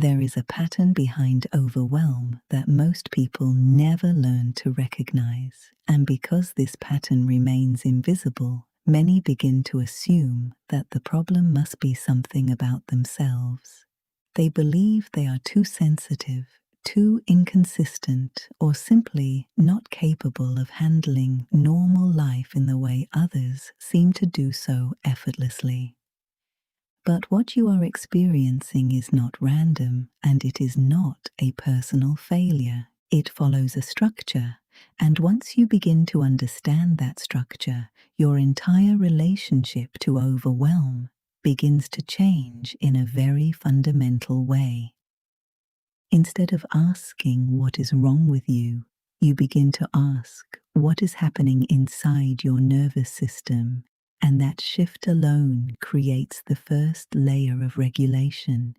There is a pattern behind overwhelm that most people never learn to recognize, and because this pattern remains invisible, many begin to assume that the problem must be something about themselves. They believe they are too sensitive, too inconsistent, or simply not capable of handling normal life in the way others seem to do so effortlessly. But what you are experiencing is not random, and it is not a personal failure. It follows a structure, and once you begin to understand that structure, your entire relationship to overwhelm begins to change in a very fundamental way. Instead of asking what is wrong with you, you begin to ask what is happening inside your nervous system, and that shift alone creates the first layer of regulation.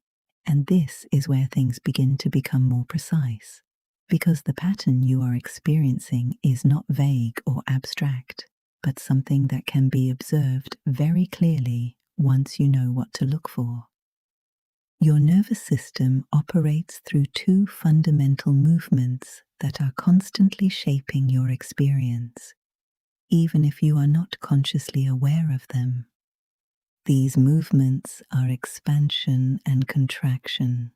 And this is where things begin to become more precise, because the pattern you are experiencing is not vague or abstract, but something that can be observed very clearly once you know what to look for. Your nervous system operates through two fundamental movements that are constantly shaping your experience, even if you are not consciously aware of them. These movements are expansion and contraction.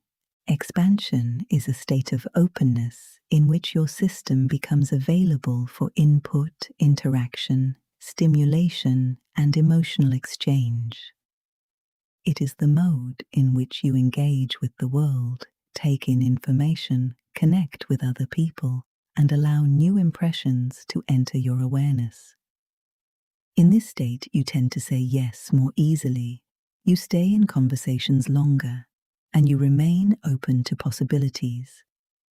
Expansion is a state of openness in which your system becomes available for input, interaction, stimulation, and emotional exchange. It is the mode in which you engage with the world, take in information, connect with other people, and allow new impressions to enter your awareness. In this state, you tend to say yes more easily, you stay in conversations longer, and you remain open to possibilities,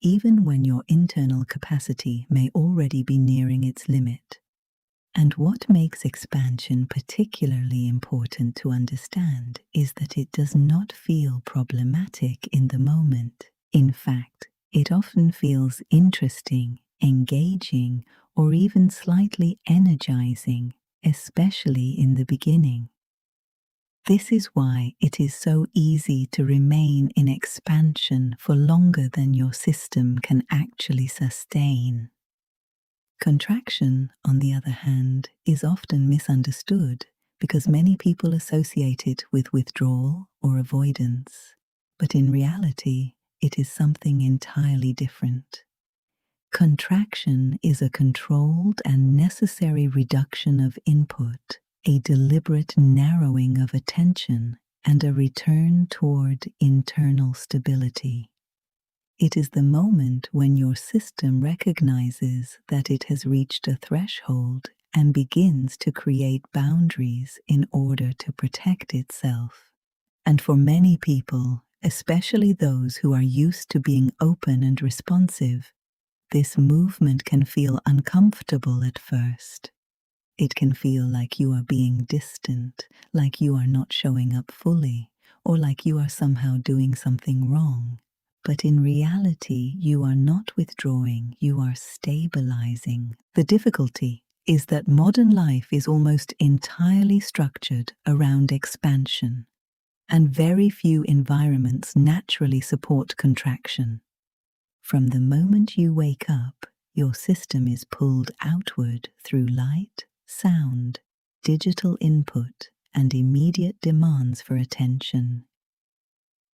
even when your internal capacity may already be nearing its limit. And what makes expansion particularly important to understand is that it does not feel problematic in the moment. In fact, it often feels interesting, engaging, or even slightly energizing, especially in the beginning. This is why it is so easy to remain in expansion for longer than your system can actually sustain. Contraction, on the other hand, is often misunderstood because many people associate it with withdrawal or avoidance, but in reality, it is something entirely different. Contraction is a controlled and necessary reduction of input, a deliberate narrowing of attention, and a return toward internal stability. It is the moment when your system recognizes that it has reached a threshold and begins to create boundaries in order to protect itself. And for many people, especially those who are used to being open and responsive, this movement can feel uncomfortable at first. It can feel like you are being distant, like you are not showing up fully, or like you are somehow doing something wrong. But in reality, you are not withdrawing, you are stabilizing. The difficulty is that modern life is almost entirely structured around expansion, and very few environments naturally support contraction. From the moment you wake up, your system is pulled outward through light, sound, digital input, and immediate demands for attention.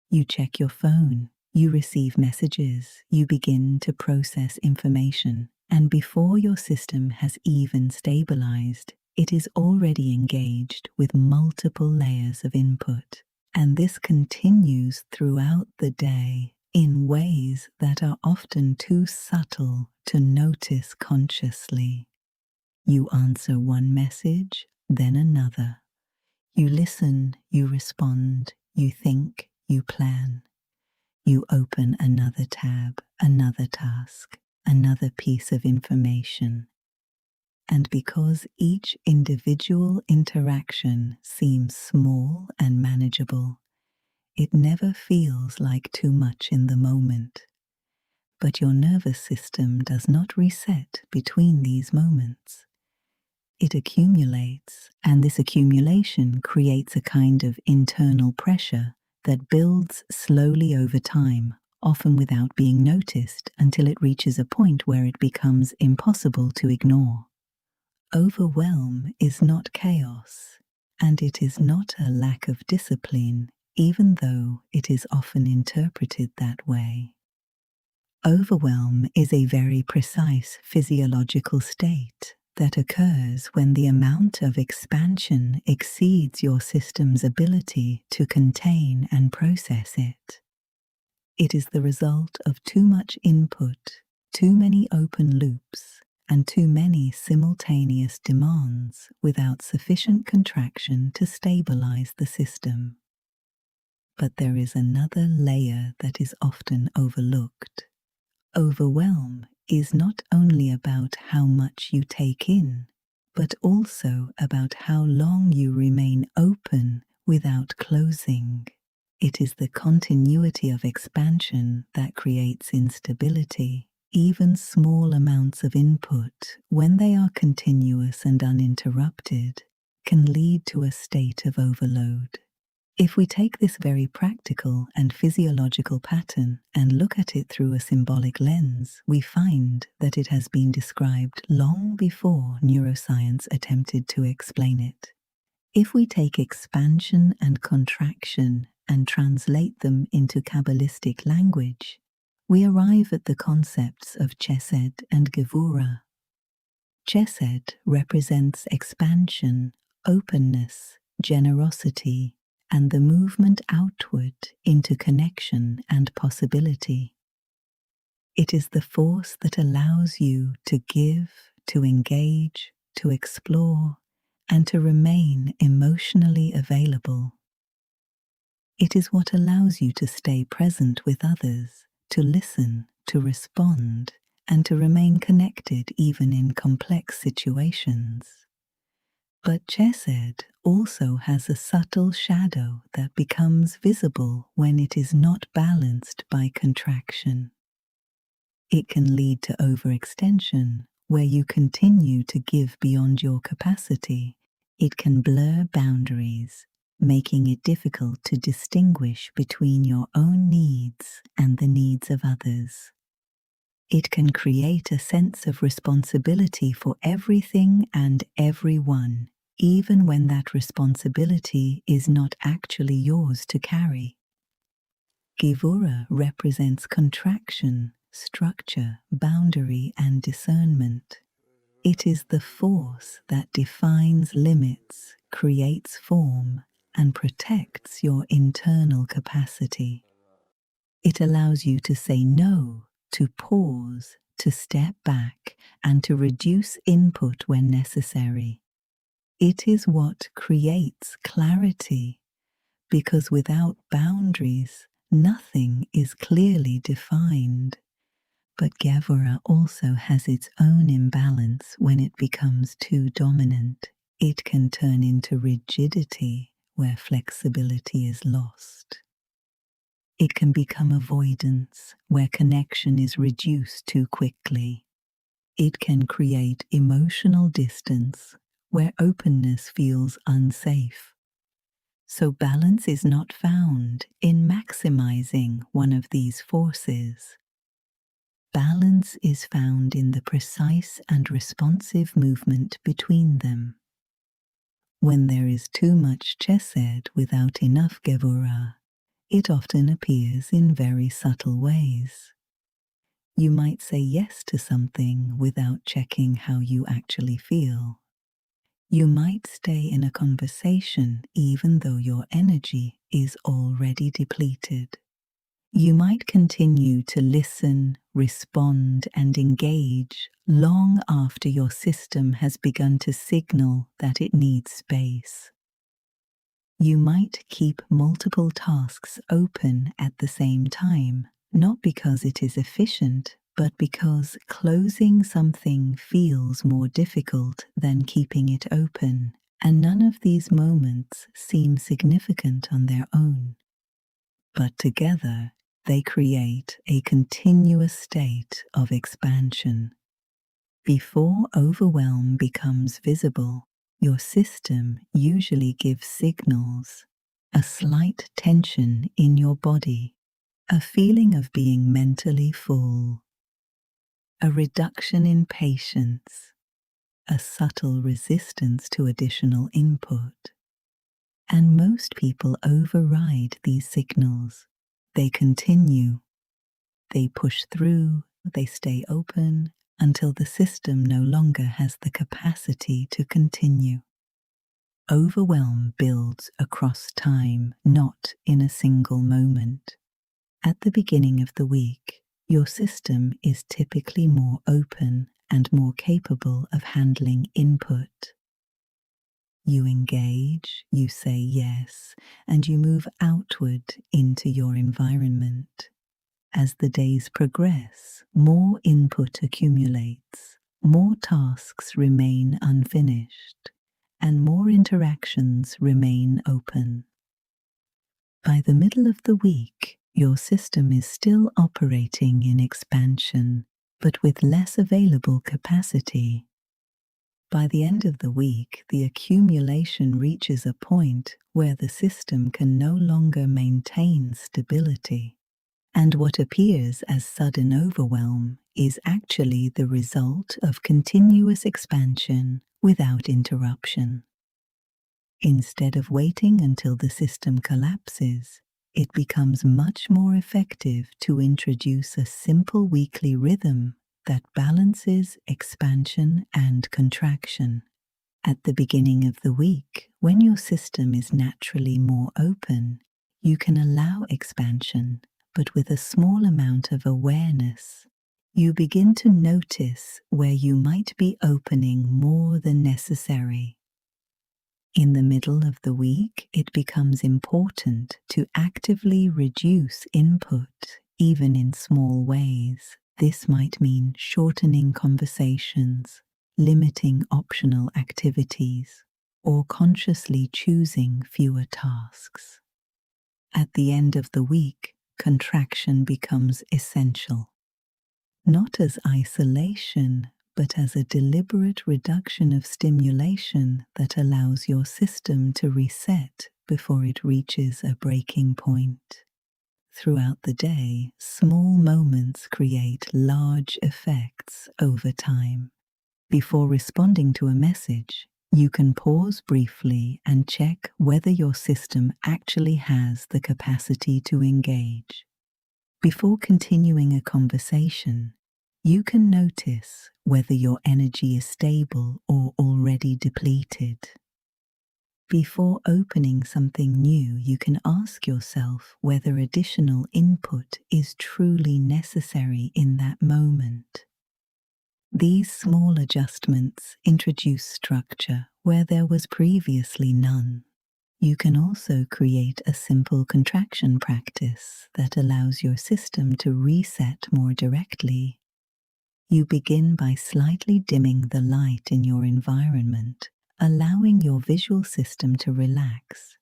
You check your phone. You receive messages, you begin to process information, and before your system has even stabilized, it is already engaged with multiple layers of input. And this continues throughout the day in ways that are often too subtle to notice consciously. You answer one message, then another. You listen, you respond, you think, you plan. You open another tab, another task, another piece of information. And because each individual interaction seems small and manageable, it never feels like too much in the moment. But your nervous system does not reset between these moments. It accumulates, and this accumulation creates a kind of internal pressure that builds slowly over time, often without being noticed until it reaches a point where it becomes impossible to ignore. Overwhelm is not chaos, and it is not a lack of discipline, even though it is often interpreted that way. Overwhelm is a very precise physiological state that occurs when the amount of expansion exceeds your system's ability to contain and process it. It is the result of too much input, too many open loops, and too many simultaneous demands without sufficient contraction to stabilize the system. But there is another layer that is often overlooked. Overwhelm is not only about how much you take in, but also about how long you remain open without closing. It is the continuity of expansion that creates instability. Even small amounts of input, when they are continuous and uninterrupted, can lead to a state of overload. If we take this very practical and physiological pattern and look at it through a symbolic lens, we find that it has been described long before neuroscience attempted to explain it. If we take expansion and contraction and translate them into Kabbalistic language, we arrive at the concepts of Chesed and Gevurah. Chesed represents expansion, openness, generosity, and the movement outward into connection and possibility. It is the force that allows you to give, to engage, to explore, and to remain emotionally available. It is what allows you to stay present with others, to listen, to respond, and to remain connected even in complex situations. But Chesed also has a subtle shadow that becomes visible when it is not balanced by contraction. It can lead to overextension, where you continue to give beyond your capacity. It can blur boundaries, making it difficult to distinguish between your own needs and the needs of others. It can create a sense of responsibility for everything and everyone, even when that responsibility is not actually yours to carry. Gevurah represents contraction, structure, boundary, and discernment. It is the force that defines limits, creates form, and protects your internal capacity. It allows you to say no, to pause, to step back, and to reduce input when necessary. It is what creates clarity, because without boundaries, nothing is clearly defined. But Gevurah also has its own imbalance when it becomes too dominant. It can turn into rigidity where flexibility is lost. It can become avoidance where connection is reduced too quickly. It can create emotional distance where openness feels unsafe. So balance is not found in maximizing one of these forces. Balance is found in the precise and responsive movement between them. When there is too much Chesed without enough Gevurah, it often appears in very subtle ways. You might say yes to something without checking how you actually feel. You might stay in a conversation even though your energy is already depleted. You might continue to listen, respond, and engage long after your system has begun to signal that it needs space. You might keep multiple tasks open at the same time, not because it is efficient, but because closing something feels more difficult than keeping it open, and none of these moments seem significant on their own. But together, they create a continuous state of expansion. Before overwhelm becomes visible, your system usually gives signals. a slight tension in your body, a feeling of being mentally full, a reduction in patience, a subtle resistance to additional input. And most people override these signals. They continue, they push through, they stay open until the system no longer has the capacity to continue. Overwhelm builds across time, not in a single moment. At the beginning of the week, your system is typically more open and more capable of handling input. You engage, you say yes, and you move outward into your environment. As the days progress, more input accumulates, more tasks remain unfinished, and more interactions remain open. By the middle of the week, your system is still operating in expansion, but with less available capacity. By the end of the week, the accumulation reaches a point where the system can no longer maintain stability. And what appears as sudden overwhelm is actually the result of continuous expansion without interruption. Instead of waiting until the system collapses, it becomes much more effective to introduce a simple weekly rhythm that balances expansion and contraction. At the beginning of the week, when your system is naturally more open, you can allow expansion, but with a small amount of awareness. You begin to notice where you might be opening more than necessary. In the middle of the week, it becomes important to actively reduce input, even in small ways. This might mean shortening conversations, limiting optional activities, or consciously choosing fewer tasks. At the end of the week, contraction becomes essential. Not as isolation, but as a deliberate reduction of stimulation that allows your system to reset before it reaches a breaking point. Throughout the day, small moments create large effects over time. Before responding to a message, you can pause briefly and check whether your system actually has the capacity to engage. Before continuing a conversation, you can notice whether your energy is stable or already depleted. Before opening something new, you can ask yourself whether additional input is truly necessary in that moment. These small adjustments introduce structure where there was previously none. You can also create a simple contraction practice that allows your system to reset more directly. You begin by slightly dimming the light in your environment, allowing your visual system to relax.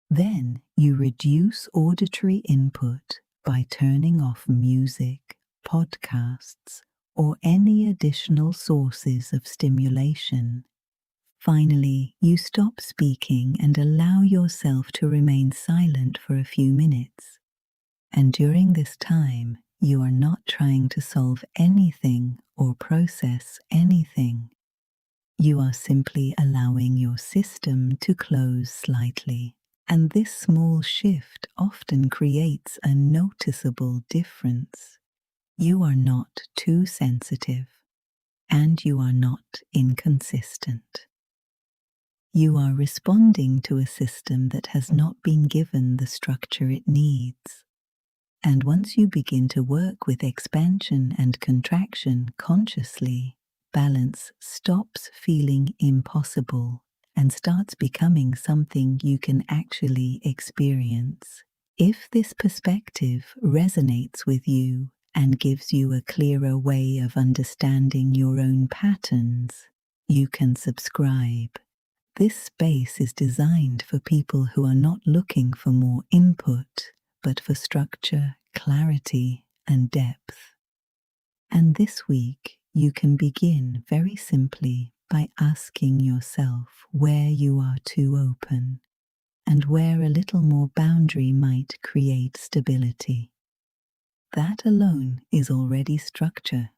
Then you reduce auditory input by turning off music, podcasts, or any additional sources of stimulation. Finally, you stop speaking and allow yourself to remain silent for a few minutes. And during this time, you are not trying to solve anything or process anything. You are simply allowing your system to close slightly. And this small shift often creates a noticeable difference. You are not too sensitive, and you are not inconsistent. You are responding to a system that has not been given the structure it needs. And once you begin to work with expansion and contraction consciously, balance stops feeling impossible and starts becoming something you can actually experience. If this perspective resonates with you and gives you a clearer way of understanding your own patterns, you can subscribe. This space is designed for people who are not looking for more input, but for structure, clarity, and depth. And this week, you can begin very simply by asking yourself where you are too open and where a little more boundary might create stability. That alone is already structure.